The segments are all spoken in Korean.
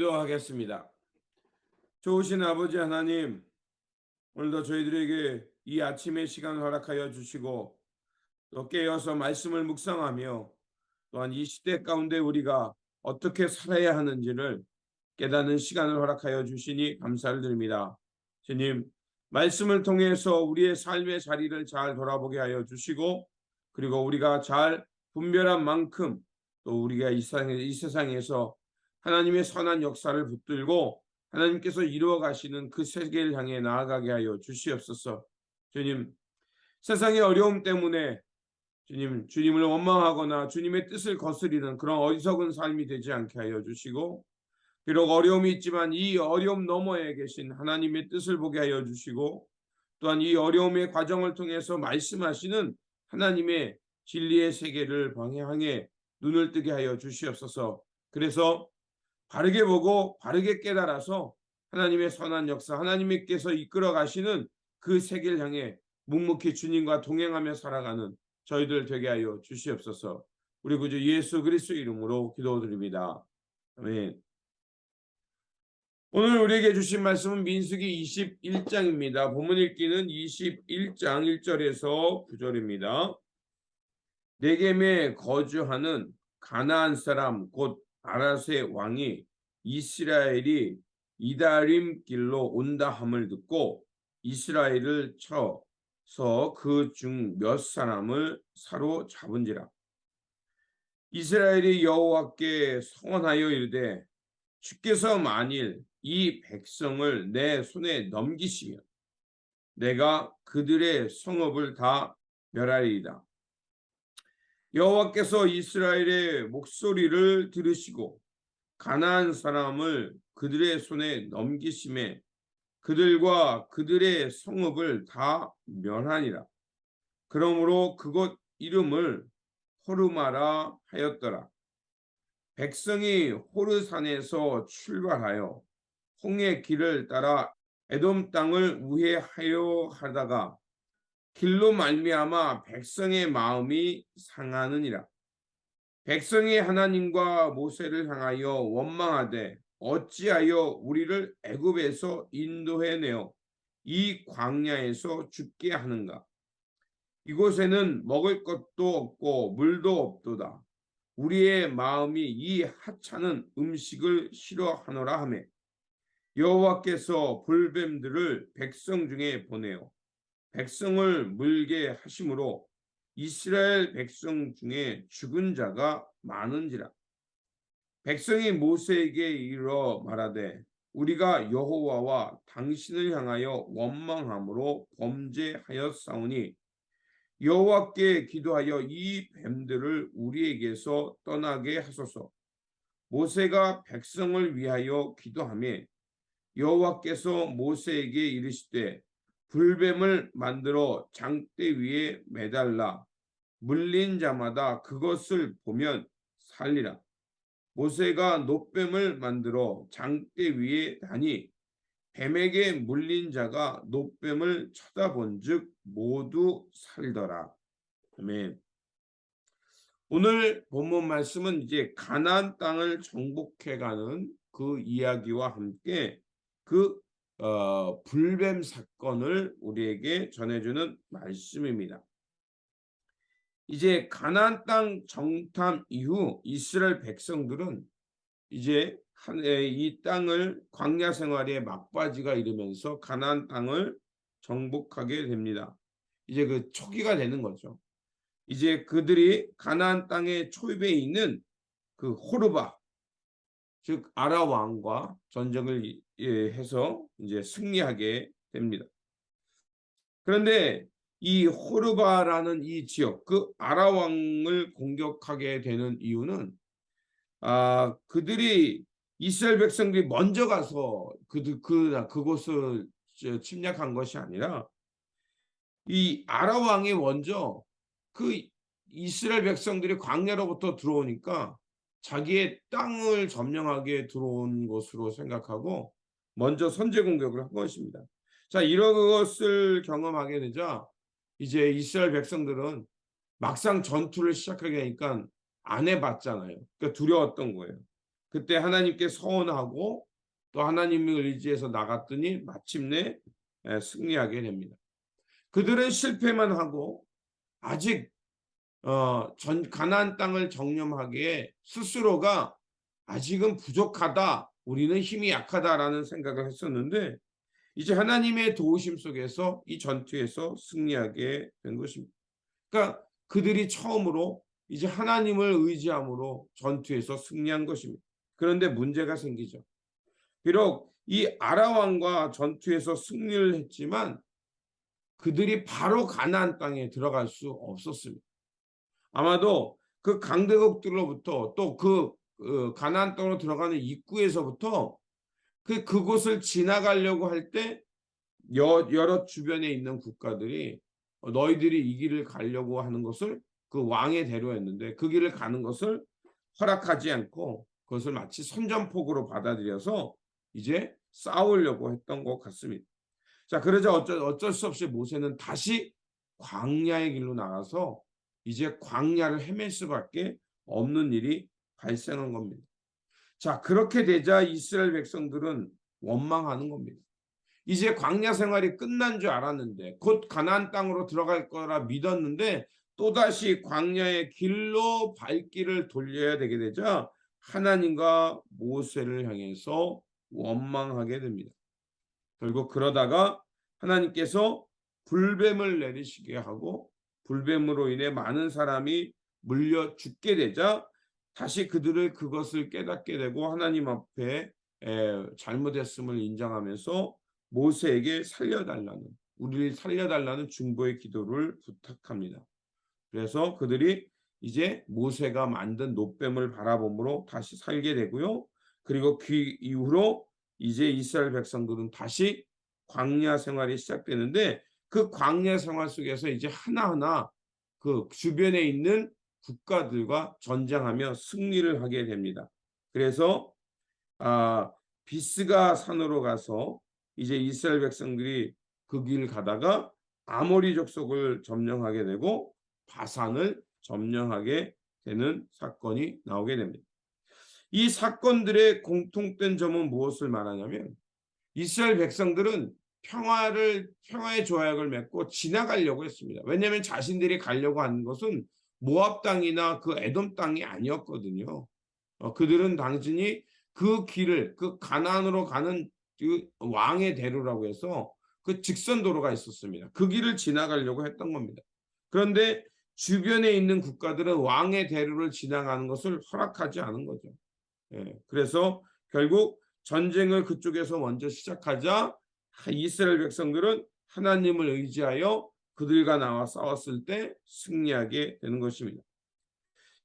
기도하겠습니다. 좋으신 아버지 하나님, 오늘도 저희들에게 이 아침의 시간을 허락하여 주시고 또 깨어서 말씀을 묵상하며 또한 이 시대 가운데 우리가 어떻게 살아야 하는지를 깨닫는 시간을 허락하여 주시니 감사를 드립니다. 주님, 말씀을 통해서 우리의 삶의 자리를 잘 돌아보게 하여 주시고 그리고 우리가 잘 분별한 만큼 또 우리가 이 세상에서 하나님의 선한 역사를 붙들고 하나님께서 이루어 가시는 그 세계를 향해 나아가게 하여 주시옵소서. 주님, 세상의 어려움 때문에 주님을 원망하거나 주님의 뜻을 거스리는 그런 어리석은 삶이 되지 않게 하여 주시고 비록 어려움이 있지만 이 어려움 너머에 계신 하나님의 뜻을 보게 하여 주시고 또한 이 어려움의 과정을 통해서 말씀하시는 하나님의 진리의 세계를 방향에 눈을 뜨게 하여 주시옵소서. 그래서 바르게 보고 바르게 깨달아서 하나님의 선한 역사, 하나님께서 이끌어 가시는 그 세계를 향해 묵묵히 주님과 동행하며 살아가는 저희들 되게 하여 주시옵소서. 우리 구주 예수 그리스도 이름으로 기도드립니다. 아멘. 오늘 우리에게 주신 말씀은 민수기 21장입니다. 본문 읽기는 21장 1절에서 9절입니다. 네겜에 거주하는 가나안 사람 곧 아라스의 왕이 이스라엘이 이다림 길로 온다 함을 듣고 이스라엘을 쳐서 그 중 몇 사람을 사로잡은지라. 이스라엘이 여호와께 서원하여 이르되 주께서 만일 이 백성을 내 손에 넘기시면 내가 그들의 성읍을 다 멸하리이다. 여호와께서 이스라엘의 목소리를 들으시고 가나안 사람을 그들의 손에 넘기심에 그들과 그들의 성읍을 다 멸하니라. 그러므로 그곳 이름을 호르마라 하였더라. 백성이 호르산에서 출발하여 홍해 길을 따라 에돔 땅을 우회하여 하다가 길로 말미암아 백성의 마음이 상하느니라. 백성이 하나님과 모세를 향하여 원망하되 어찌하여 우리를 애굽에서 인도해내어 이 광야에서 죽게 하는가. 이곳에는 먹을 것도 없고 물도 없도다. 우리의 마음이 이 하찮은 음식을 싫어하노라 하매 여호와께서 불뱀들을 백성 중에 보내어 백성을 물게 하심으로 이스라엘 백성 중에 죽은 자가 많은지라. 백성이 모세에게 이르러 말하되 우리가 여호와와 당신을 향하여 원망함으로 범죄하였사오니 여호와께 기도하여 이 뱀들을 우리에게서 떠나게 하소서. 모세가 백성을 위하여 기도하매 여호와께서 모세에게 이르시되 불뱀을 만들어 장대 위에 매달라 물린 자마다 그것을 보면 살리라. 모세가 놋뱀을 만들어 장대 위에 다니 뱀에게 물린 자가 놋뱀을 쳐다본즉 모두 살더라. 아멘. 오늘 본문 말씀은 이제 가나안 땅을 정복해가는 그 이야기와 함께 그 불뱀 사건을 우리에게 전해주는 말씀입니다. 이제 가나안 땅 정탐 이후 이스라엘 백성들은 이제 이 땅을 광야 생활의 막바지가 이르면서 가나안 땅을 정복하게 됩니다. 이제 그 초기가 되는 거죠. 이제 그들이 가나안 땅의 초입에 있는 그 호르바, 즉 아라 왕과 전쟁을 해서 이제 승리하게 됩니다. 그런데 이 호르바라는 이 지역, 그 아라 왕을 공격하게 되는 이유는 그들이 이스라엘 백성들이 먼저 가서 그곳을 침략한 것이 아니라 이 아라 왕이 먼저 그 이스라엘 백성들이 광야로부터 들어오니까 자기의 땅을 점령하게 들어온 것으로 생각하고 먼저 선제 공격을 한 것입니다. 자, 이런 것을 경험하게 되자 이제 이스라엘 백성들은 막상 전투를 시작하게 되니까 안 해봤잖아요. 그러니까 두려웠던 거예요. 그때 하나님께 서원하고 또 하나님을 의지해서 나갔더니 마침내 승리하게 됩니다. 그들은 실패만 하고 아직 가나안 땅을 정탐하기에 스스로가 아직은 부족하다, 우리는 힘이 약하다라는 생각을 했었는데 이제 하나님의 도우심 속에서 이 전투에서 승리하게 된 것입니다. 그러니까 그들이 처음으로 이제 하나님을 의지함으로 전투에서 승리한 것입니다. 그런데 문제가 생기죠. 비록 이 아람 왕과 전투에서 승리를 했지만 그들이 바로 가나안 땅에 들어갈 수 없었습니다. 아마도 그 강대국들로부터 또 가나안 땅으로 들어가는 입구에서부터 그곳을 지나가려고 할 때 여러 주변에 있는 국가들이 너희들이 이 길을 가려고 하는 것을 그 왕의 대로였는데 그 길을 가는 것을 허락하지 않고 그것을 마치 선전포고로 받아들여서 이제 싸우려고 했던 것 같습니다. 자, 그러자 어쩔 수 없이 모세는 다시 광야의 길로 나가서 이제 광야를 헤맬 수밖에 없는 일이 발생한 겁니다. 자, 그렇게 되자 이스라엘 백성들은 원망하는 겁니다. 이제 광야 생활이 끝난 줄 알았는데 곧 가나안 땅으로 들어갈 거라 믿었는데 또다시 광야의 길로 발길을 돌려야 되게 되자 하나님과 모세를 향해서 원망하게 됩니다. 결국 그러다가 하나님께서 불뱀을 내리시게 하고 불뱀으로 인해 많은 사람이 물려 죽게 되자 다시 그것을 깨닫게 되고 하나님 앞에 잘못했음을 인정하면서 모세에게 우리를 살려달라는 중보의 기도를 부탁합니다. 그래서 그들이 이제 모세가 만든 놋뱀을 바라봄으로 다시 살게 되고요. 그리고 그 이후로 이제 이스라엘 백성들은 다시 광야 생활이 시작되는데 그 광야 생활 속에서 이제 하나하나 그 주변에 있는 국가들과 전쟁하며 승리를 하게 됩니다. 그래서 비스가 산으로 가서 이제 이스라엘 백성들이 그 길을 가다가 아모리 족속을 점령하게 되고 바산을 점령하게 되는 사건이 나오게 됩니다. 이 사건들의 공통된 점은 무엇을 말하냐면 이스라엘 백성들은 평화의 조약을 맺고 지나가려고 했습니다. 왜냐하면 자신들이 가려고 하는 것은 모압 땅이나 그 에돔 땅이 아니었거든요. 그들은 단순히 그 길을 그 가나안으로 가는 그 왕의 대로라고 해서 그 직선 도로가 있었습니다. 그 길을 지나가려고 했던 겁니다. 그런데 주변에 있는 국가들은 왕의 대로를 지나가는 것을 허락하지 않은 거죠. 그래서 결국 전쟁을 그쪽에서 먼저 시작하자 이스라엘 백성들은 하나님을 의지하여 그들과 나와 싸웠을 때 승리하게 되는 것입니다.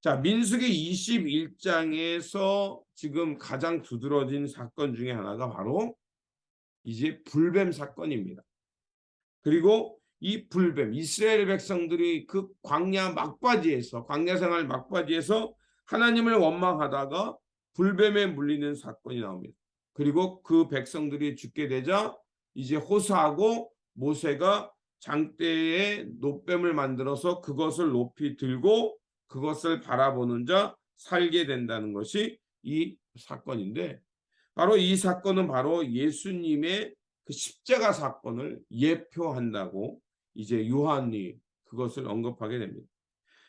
자, 민수기 21장에서 지금 가장 두드러진 사건 중에 하나가 바로 이제 불뱀 사건입니다. 그리고 이 불뱀, 이스라엘 백성들이 그 광야 생활 막바지에서 하나님을 원망하다가 불뱀에 물리는 사건이 나옵니다. 그리고 그 백성들이 죽게 되자 이제 호사하고 모세가 장대에 놋뱀을 만들어서 그것을 높이 들고 그것을 바라보는 자 살게 된다는 것이 이 사건인데 바로 이 사건은 바로 예수님의 그 십자가 사건을 예표한다고 이제 요한이 그것을 언급하게 됩니다.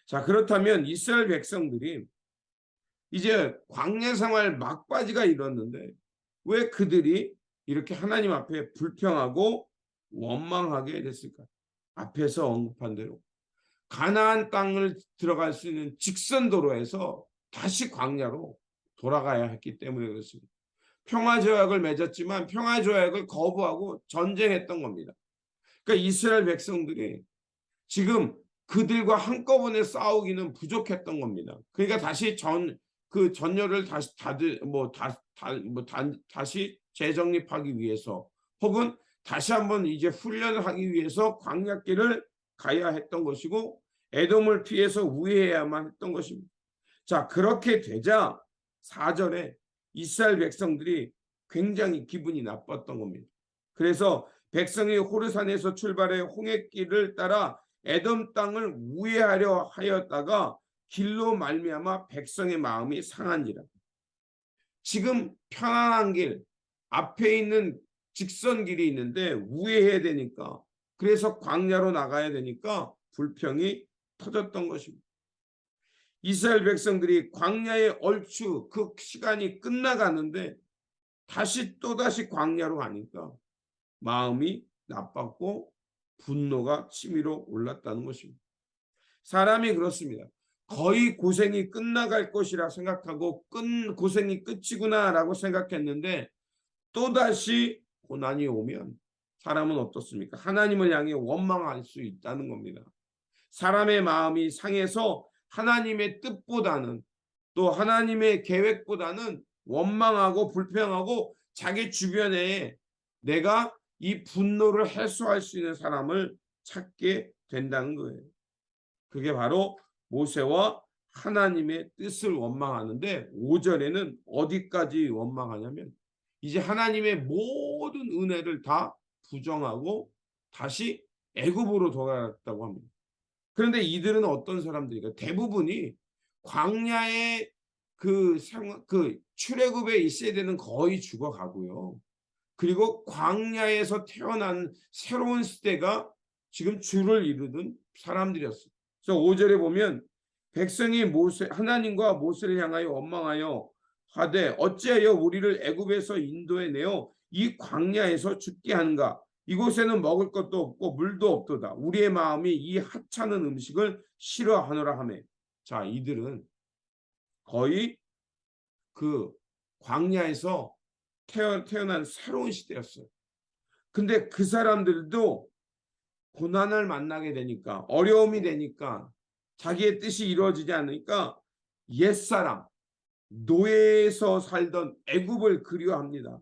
자, 그렇다면 이스라엘 백성들이 이제 광야 생활 막바지가 이뤘는데 왜 그들이 이렇게 하나님 앞에 불평하고 원망하게 됐을까? 앞에서 언급한 대로 가나안 땅을 들어갈 수 있는 직선 도로에서 다시 광야로 돌아가야 했기 때문에 그렇습니다. 평화조약을 맺었지만 평화조약을 거부하고 전쟁했던 겁니다. 그러니까 이스라엘 백성들이 지금 그들과 한꺼번에 싸우기는 부족했던 겁니다. 그러니까 다시 전열을 다시 재정립하기 위해서 혹은 다시 한번 이제 훈련을 하기 위해서 광야길을 가야 했던 것이고 에돔을 피해서 우회해야만 했던 것입니다. 자, 그렇게 되자 4절에 이스라엘 백성들이 굉장히 기분이 나빴던 겁니다. 그래서 백성이 호르산에서 출발해 홍해길을 따라 에돔 땅을 우회하려 하였다가 길로 말미암아 백성의 마음이 상한지라. 지금 편안한 길, 앞에 있는 직선 길이 있는데 우회해야 되니까, 그래서 광야로 나가야 되니까 불평이 터졌던 것입니다. 이스라엘 백성들이 광야에 얼추 그 시간이 끝나가는데 다시 또다시 광야로 가니까 마음이 나빴고 분노가 치밀어 올랐다는 것입니다. 사람이 그렇습니다. 거의 고생이 끝나갈 것이라 생각하고 고생이 끝이구나라고 생각했는데 또다시 고난이 오면 사람은 어떻습니까? 하나님을 향해 원망할 수 있다는 겁니다. 사람의 마음이 상해서 하나님의 뜻보다는, 또 하나님의 계획보다는 원망하고 불평하고 자기 주변에 내가 이 분노를 해소할 수 있는 사람을 찾게 된다는 거예요. 그게 바로 모세와 하나님의 뜻을 원망하는데, 5절에는 어디까지 원망하냐면 이제 하나님의 모든 은혜를 다 부정하고 다시 애굽으로 돌아갔다고 합니다. 그런데 이들은 어떤 사람들인가? 대부분이 광야의 그 출애굽에 있어야 되는 거의 죽어가고요. 그리고 광야에서 태어난 새로운 시대가 지금 주를 이루는 사람들이었어요. 그래서 5절에 보면 백성이 하나님과 모세를 향하여 원망하여 하되 어찌하여 우리를 애굽에서 인도해 내어 이 광야에서 죽게 하는가? 이곳에는 먹을 것도 없고 물도 없도다. 우리의 마음이 이 하찮은 음식을 싫어하노라 하매. 자, 이들은 거의 그 광야에서 태어난 새로운 시대였어요. 근데 그 사람들도 고난을 만나게 되니까, 어려움이 되니까, 자기의 뜻이 이루어지지 않으니까 옛사람, 노예에서 살던 애굽을 그리워합니다.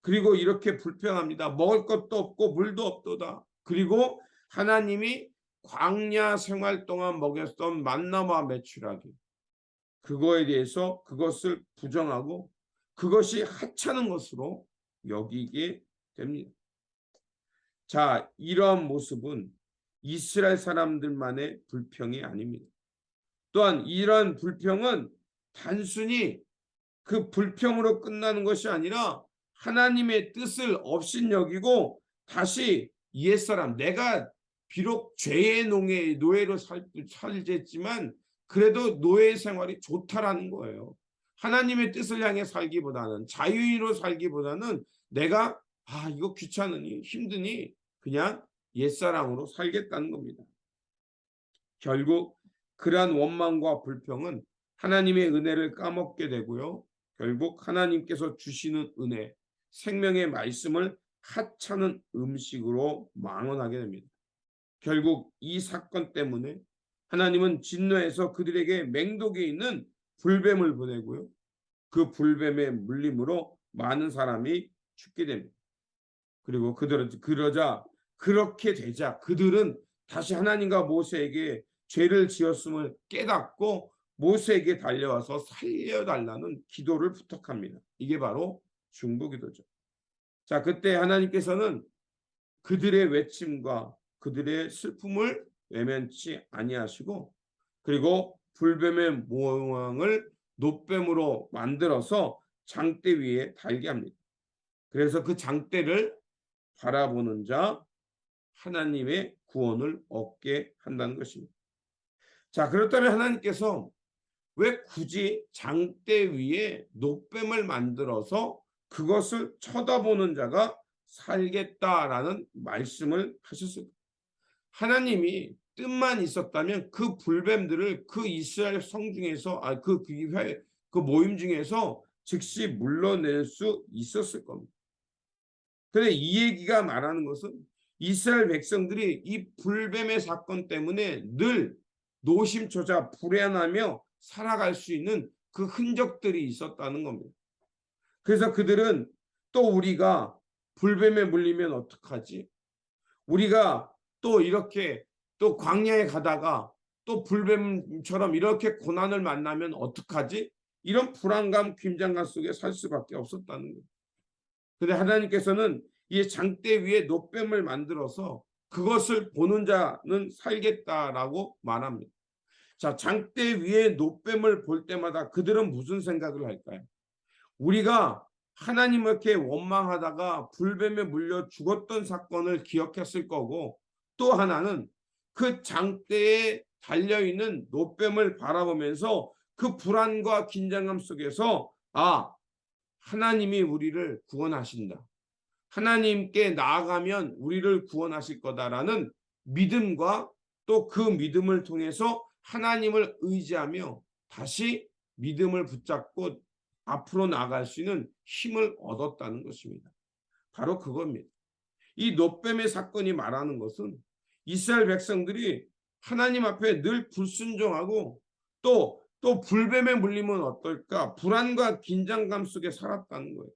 그리고 이렇게 불평합니다. 먹을 것도 없고 물도 없도다. 그리고 하나님이 광야 생활 동안 먹였던 만나와 메추라기, 그거에 대해서 그것을 부정하고 그것이 하찮은 것으로 여기게 됩니다. 자, 이러한 모습은 이스라엘 사람들만의 불평이 아닙니다. 또한 이러한 불평은 단순히 그 불평으로 끝나는 것이 아니라 하나님의 뜻을 업신여기고 다시 옛사람, 내가 비록 죄의 노예로 살겠지만 그래도 노예 생활이 좋다라는 거예요. 하나님의 뜻을 향해 살기보다는, 자유인으로 살기보다는 내가 이거 귀찮으니 힘드니 그냥 옛사람으로 살겠다는 겁니다. 결국 그러한 원망과 불평은 하나님의 은혜를 까먹게 되고요. 결국 하나님께서 주시는 은혜, 생명의 말씀을 하찮은 음식으로 망언하게 됩니다. 결국 이 사건 때문에 하나님은 진노해서 그들에게 맹독에 있는 불뱀을 보내고요. 그 불뱀의 물림으로 많은 사람이 죽게 됩니다. 그리고 그렇게 되자 그들은 다시 하나님과 모세에게 죄를 지었음을 깨닫고 모세에게 달려와서 살려달라는 기도를 부탁합니다. 이게 바로 중보기도죠. 자, 그때 하나님께서는 그들의 외침과 그들의 슬픔을 외면치 아니하시고, 그리고 불뱀의 모양을 놋뱀으로 만들어서 장대 위에 달게 합니다. 그래서 그 장대를 바라보는 자 하나님의 구원을 얻게 한다는 것입니다. 자, 그렇다면 하나님께서 왜 굳이 장대 위에 놋뱀을 만들어서 그것을 쳐다보는 자가 살겠다라는 말씀을 하셨을까? 하나님이 뜻만 있었다면 그 불뱀들을 그 이스라엘 성중에서 그 모임 중에서 즉시 물러낼 수 있었을 겁니다. 그런데 이 얘기가 말하는 것은 이스라엘 백성들이 이 불뱀의 사건 때문에 늘 노심초사 불안하며 살아갈 수 있는 그 흔적들이 있었다는 겁니다. 그래서 그들은 또 우리가 불뱀에 물리면 어떡하지? 우리가 또 이렇게 또 광야에 가다가 또 불뱀처럼 이렇게 고난을 만나면 어떡하지? 이런 불안감, 긴장감 속에 살 수밖에 없었다는 거예요. 그런데 하나님께서는 이 장대 위에 놋뱀을 만들어서 그것을 보는 자는 살겠다라고 말합니다. 자, 장대 위에 놋뱀을 볼 때마다 그들은 무슨 생각을 할까요? 우리가 하나님께 원망하다가 불뱀에 물려 죽었던 사건을 기억했을 거고, 또 하나는 그 장대에 달려있는 노뱀을 바라보면서 그 불안과 긴장감 속에서 하나님이 우리를 구원하신다, 하나님께 나아가면 우리를 구원하실 거다라는 믿음과 또 그 믿음을 통해서 하나님을 의지하며 다시 믿음을 붙잡고 앞으로 나아갈 수 있는 힘을 얻었다는 것입니다. 바로 그겁니다. 이 노뱀의 사건이 말하는 것은 이스라엘 백성들이 하나님 앞에 늘 불순종하고 또 불뱀에 물리면 어떨까 불안과 긴장감 속에 살았다는 거예요.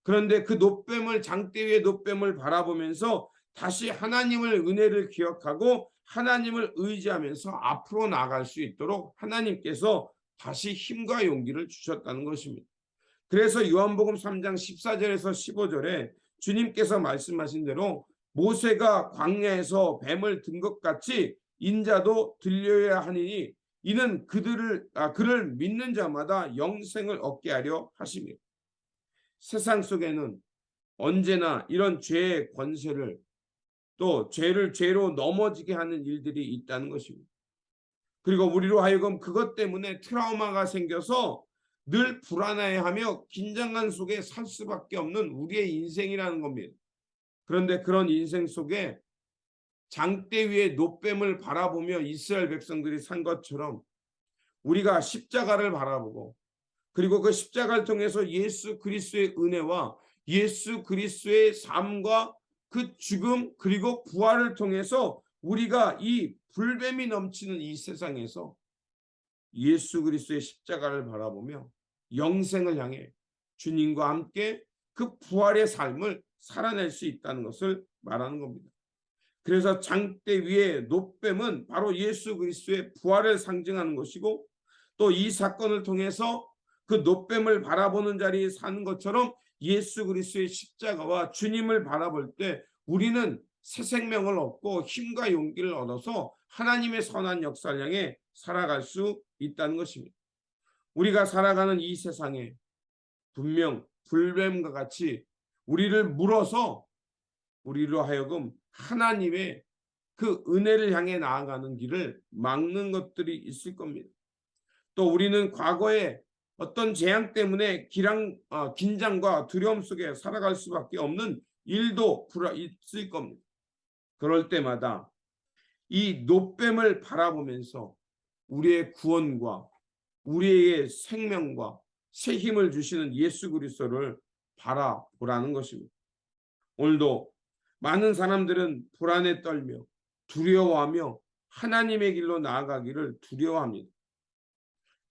그런데 그 노뱀을, 장대 위의 노뱀을 바라보면서 다시 하나님을, 은혜를 기억하고 하나님을 의지하면서 앞으로 나아갈 수 있도록 하나님께서 다시 힘과 용기를 주셨다는 것입니다. 그래서 요한복음 3장 14절에서 15절에 주님께서 말씀하신 대로 모세가 광야에서 뱀을 든 것 같이 인자도 들려야 하니니 이는 그를 믿는 자마다 영생을 얻게 하려 하심이라. 세상 속에는 언제나 이런 죄의 권세를, 또 죄로 넘어지게 하는 일들이 있다는 것입니다. 그리고 우리로 하여금 그것 때문에 트라우마가 생겨서 늘 불안해하며 긴장감 속에 살 수밖에 없는 우리의 인생이라는 겁니다. 그런데 그런 인생 속에 장대 위에 노뱀을 바라보며 이스라엘 백성들이 산 것처럼 우리가 십자가를 바라보고, 그리고 그 십자가를 통해서 예수 그리스도의 은혜와 예수 그리스도의 삶과 그 죽음 그리고 부활을 통해서 우리가 이 불뱀이 넘치는 이 세상에서 예수 그리스도의 십자가를 바라보며 영생을 향해 주님과 함께 그 부활의 삶을 살아낼 수 있다는 것을 말하는 겁니다. 그래서 장대 위에 노뱀은 바로 예수 그리스도의 부활을 상징하는 것이고, 또 이 사건을 통해서 그 노뱀을 바라보는 자리에 사는 것처럼 예수 그리스도의 십자가와 주님을 바라볼 때 우리는 새 생명을 얻고 힘과 용기를 얻어서 하나님의 선한 역사를 향해 살아갈 수 있다는 것입니다. 우리가 살아가는 이 세상에 분명 불뱀과 같이 우리를 물어서 우리로 하여금 하나님의 그 은혜를 향해 나아가는 길을 막는 것들이 있을 겁니다. 또 우리는 과거에 어떤 재앙 때문에 긴장과 두려움 속에 살아갈 수밖에 없는 일도 있을 겁니다. 그럴 때마다 이 노뱀을 바라보면서 우리의 구원과 우리의 생명과 새 힘을 주시는 예수 그리스도를 바라보라는 것입니다. 오늘도 많은 사람들은 불안에 떨며 두려워하며 하나님의 길로 나아가기를 두려워합니다.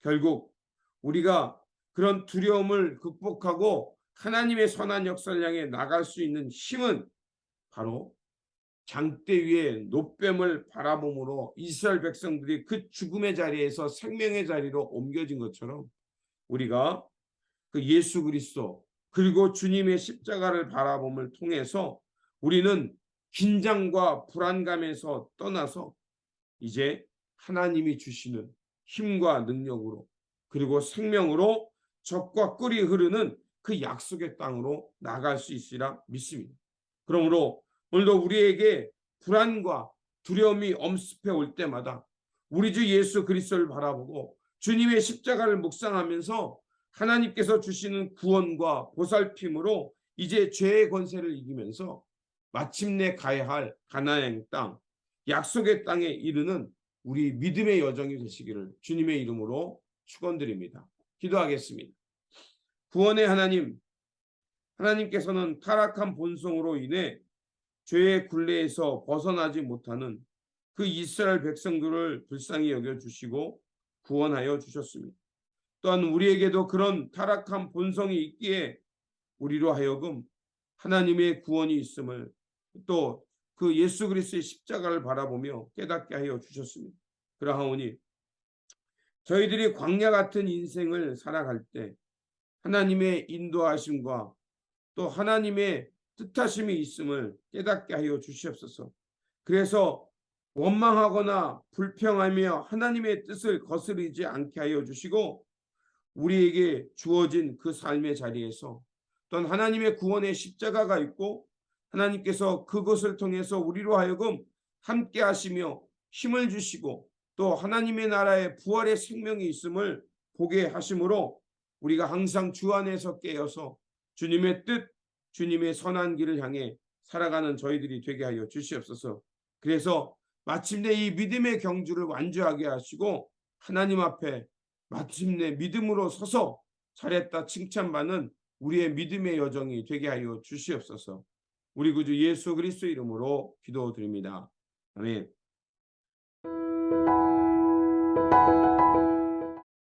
결국 우리가 그런 두려움을 극복하고 하나님의 선한 역사를 향해 나갈 수 있는 힘은 바로 장대 위에 노뱀을 바라봄으로 이스라엘 백성들이 그 죽음의 자리에서 생명의 자리로 옮겨진 것처럼 우리가 그 예수 그리스도 그리고 주님의 십자가를 바라봄을 통해서 우리는 긴장과 불안감에서 떠나서 이제 하나님이 주시는 힘과 능력으로 그리고 생명으로 젖과 꿀이 흐르는 그 약속의 땅으로 나갈 수 있으리라 믿습니다. 그러므로 오늘도 우리에게 불안과 두려움이 엄습해 올 때마다 우리 주 예수 그리스도를 바라보고 주님의 십자가를 묵상하면서 하나님께서 주시는 구원과 보살핌으로 이제 죄의 권세를 이기면서 마침내 가야 할 가나안 땅, 약속의 땅에 이르는 우리 믿음의 여정이 되시기를 주님의 이름으로 축원드립니다. 기도하겠습니다. 구원의 하나님, 하나님께서는 타락한 본성으로 인해 죄의 굴레에서 벗어나지 못하는 그 이스라엘 백성들을 불쌍히 여겨주시고 구원하여 주셨습니다. 또한 우리에게도 그런 타락한 본성이 있기에 우리로 하여금 하나님의 구원이 있음을 또 그 예수 그리스도의 십자가를 바라보며 깨닫게 하여 주셨습니다. 그러하오니 저희들이 광야 같은 인생을 살아갈 때 하나님의 인도하심과 또 하나님의 뜻하심이 있음을 깨닫게 하여 주시옵소서. 그래서 원망하거나 불평하며 하나님의 뜻을 거스르지 않게 하여 주시고 우리에게 주어진 그 삶의 자리에서 또한 하나님의 구원의 십자가가 있고 하나님께서 그것을 통해서 우리로 하여금 함께 하시며 힘을 주시고 또 하나님의 나라의 부활의 생명이 있음을 보게 하심으로 우리가 항상 주 안에서 깨어서 주님의 뜻, 주님의 선한 길을 향해 살아가는 저희들이 되게 하여 주시옵소서. 그래서 마침내 이 믿음의 경주를 완주하게 하시고 하나님 앞에 마침내 믿음으로 서서 잘했다 칭찬받는 우리의 믿음의 여정이 되게 하여 주시옵소서. 우리 구주 예수 그리스도 이름으로 기도드립니다. 아멘.